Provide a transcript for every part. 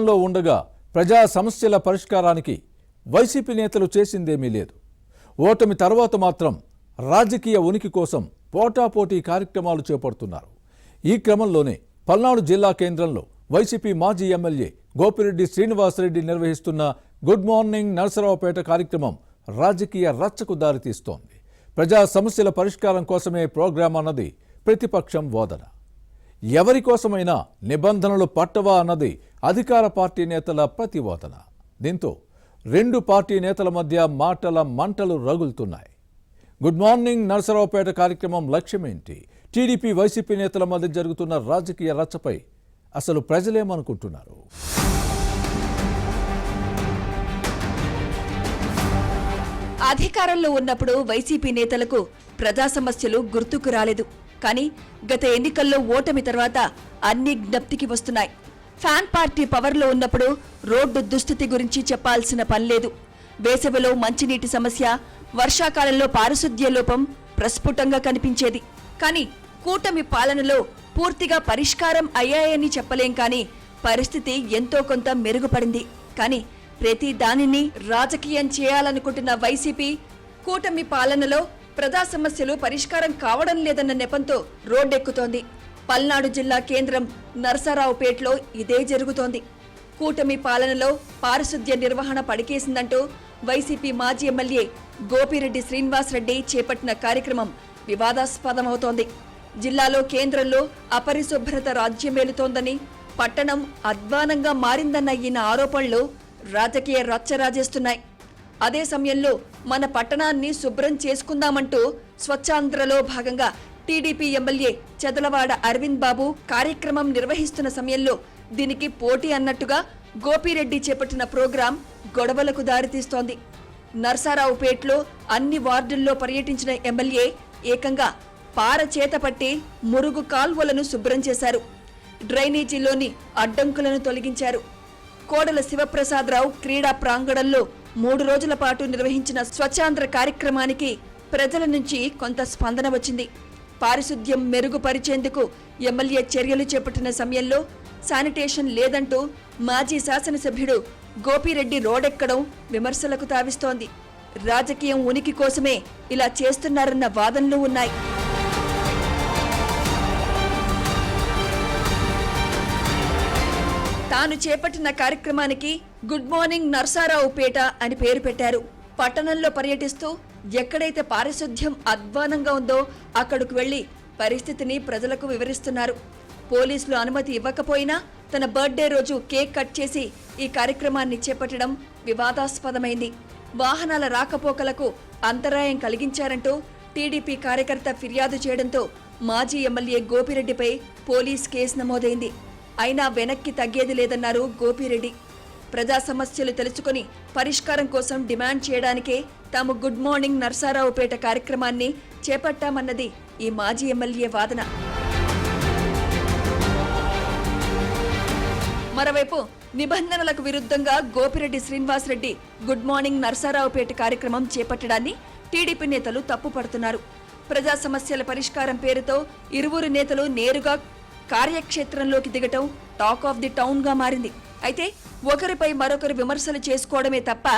లో ఉండగా ప్రజా సమస్యల పరిష్కారానికి వైసీపీ నేతలు చేసిందేమీ లేదు. ఓటమి తర్వాత మాత్రం రాజకీయ ఉనికి కోసం పోటాపోటీ కార్యక్రమాలు చేపడుతున్నారు. ఈ క్రమంలోనే పల్నాడు జిల్లా కేంద్రంలో వైసీపీ మాజీ ఎమ్మెల్యే గోపిరెడ్డి శ్రీనివాసరెడ్డి నిర్వహిస్తున్న గుడ్ మార్నింగ్ నరసరావుపేట కార్యక్రమం రాజకీయ రచ్చకు దారితీస్తోంది. ప్రజా సమస్యల పరిష్కారం కోసమే ప్రోగ్రాం అన్నది ప్రతిపక్షం వాదన. ఎవరి కోసమైనా నిబంధనలు పట్టవా అన్నది అధికార పార్టీ నేతల ప్రతివాదన. దీంతో రెండు పార్టీ నేతల మధ్య మాటల మంటలు రగులుతున్నాయి. గుడ్ మార్నింగ్ నరసరావుపేట కార్యక్రమం లక్ష్యమేంటి? టీడీపీ వైసీపీ నేతల మధ్య జరుగుతున్న రాజకీయ రచ్చపై అసలు ప్రజలేమనుకుంటున్నారు? అధికారంలో ఉన్నప్పుడు వైసీపీ నేతలకు ప్రజా సమస్యలు గుర్తుకు రాలేదు. కానీ గత ఎన్నికల్లో ఓటమి తర్వాత అన్ని జ్ఞప్తికి వస్తున్నాయి. ఫ్యాన్ పార్టీ పవర్లో ఉన్నప్పుడు రోడ్డు దుస్థితి గురించి చెప్పాల్సిన పనిలేదు. వేసవిలో మంచినీటి సమస్య, వర్షాకాలంలో పారిశుద్ధ్య లోపం ప్రస్ఫుటంగా కనిపించేది. కానీ కూటమి పాలనలో పూర్తిగా పరిష్కారం అయ్యాయని చెప్పలేం. కానీ పరిస్థితి ఎంతో కొంత మెరుగుపడింది. కానీ ప్రతి దానిని రాజకీయం చేయాలనుకుంటున్న వైసీపీ కూటమి పాలనలో ప్రజా సమస్యలు పరిష్కారం కావడం లేదన్న నెపంతో రోడ్డెక్కుతోంది. పల్నాడు జిల్లా కేంద్రం నరసరావుపేటలో ఇదే జరుగుతోంది. కూటమి పాలనలో పారిశుద్ధ్య నిర్వహణ పడికేసిందంటూ వైసీపీ మాజీ ఎమ్మెల్యే గోపిరెడ్డి శ్రీనివాసరెడ్డి చేపట్టిన కార్యక్రమం వివాదాస్పదమవుతోంది. జిల్లాలో కేంద్రంలో అపరిశుభ్రత రాజ్యమేలుతోందని, పట్టణం అధ్వానంగా మారిందన్న ఈయన ఆరోపణలు రాజకీయ రచ్చరాజేస్తున్నాయి. అదే సమయంలో మన పట్టణాన్ని శుభ్రం చేసుకుందామంటూ స్వచ్ఛాంధ్రలో భాగంగా టీడీపీ ఎమ్మెల్యే చెదలవాడ అరవింద్ బాబు కార్యక్రమం నిర్వహిస్తున్న సమయంలో దీనికి పోటీ అన్నట్టుగా గోపిరెడ్డి చేపట్టిన ప్రోగ్రాం గొడవలకు దారితీస్తోంది. నర్సారావుపేటలో అన్ని వార్డుల్లో పర్యటించిన ఎమ్మెల్యే ఏకంగా పార చేతపట్టి మురుగు కాల్వలను శుభ్రం చేశారు. డ్రైనేజీలోని అడ్డంకులను తొలగించారు. కోడల శివప్రసాదరావు క్రీడా ప్రాంగణంలో 3 రోజుల పాటు నిర్వహించిన స్వచ్ఛాంధ్ర కార్యక్రమానికి ప్రజల నుంచి కొంత స్పందన వచ్చింది. పారిశుద్ధ్యం మెరుగుపరిచేందుకు ఎమ్మెల్యే చర్యలు చేపట్టిన సమయంలో శానిటేషన్ లేదంటూ మాజీ శాసనసభ్యుడు గోపిరెడ్డి రోడెక్కడం విమర్శలకు తావిస్తోంది. రాజకీయం ఉనికి కోసమే ఇలా చేస్తున్నారన్న వాదనలు ఉన్నాయి. తాను చేపట్టిన కార్యక్రమానికి గుడ్ మార్నింగ్ నర్సారావుపేట అని పేరు పెట్టారు. పట్టణంలో పర్యటిస్తూ ఎక్కడైతే పారిశుద్ధ్యం అధ్వానంగా ఉందో అక్కడకు వెళ్లి పరిస్థితిని ప్రజలకు వివరిస్తున్నారు. పోలీసులు అనుమతి ఇవ్వకపోయినా తన బర్త్డే రోజు కేక్ కట్ చేసి ఈ కార్యక్రమాన్ని చేపట్టడం వివాదాస్పదమైంది. వాహనాల రాకపోకలకు అంతరాయం కలిగించారంటూ టీడీపీ కార్యకర్త ఫిర్యాదు చేయడంతో మాజీ ఎమ్మెల్యే గోపిరెడ్డిపై పోలీస్ కేసు నమోదైంది. అయినా వెనక్కి తగ్గేది లేదన్నారు గోపిరెడ్డి. ప్రజా సమస్యలు తెలుసుకుని పరిష్కారం కోసం డిమాండ్ చేయడానికే తాము గుడ్ మార్నింగ్ నర్సారావుపేట కార్యక్రమాన్ని చేపట్టామన్నది ఈ మాజీ ఎమ్మెల్యే వాదన. మరోవైపు నిబంధనలకు విరుద్ధంగా గోపిరెడ్డి శ్రీనివాసరెడ్డి గుడ్ మార్నింగ్ నర్సారావుపేట కార్యక్రమం చేపట్టడాన్ని టీడీపీ నేతలు తప్పుపడుతున్నారు. ప్రజా సమస్యల పరిష్కారం పేరుతో ఇరువురు నేతలు నేరుగా కార్యక్షేత్రంలోకి దిగటం టాక్ ఆఫ్ ది టౌన్ గా మారింది. అయితే ఒకరిపై మరొకరు విమర్శలు చేసుకోవడమే తప్ప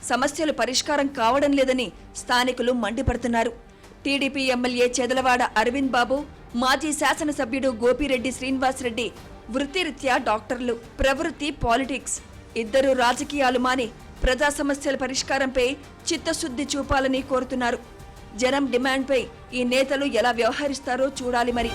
సమస్యలు పరిష్కారం కావడం లేదని స్థానికులు మండిపడుతున్నారు. టీడీపీ ఎమ్మెల్యే చెదలవాడ అరవింద్ బాబు, మాజీ శాసనసభ్యుడు గోపిరెడ్డి శ్రీనివాసరెడ్డి వృత్తిరీత్యా డాక్టర్లు, ప్రవృత్తి పాలిటిక్స్. ఇద్దరు రాజకీయాలు మాని ప్రజా సమస్యల పరిష్కారంపై చిత్తశుద్ధి చూపాలని కోరుతున్నారు. జనం డిమాండ్పై ఈ నేతలు ఎలా వ్యవహరిస్తారో చూడాలి మరి.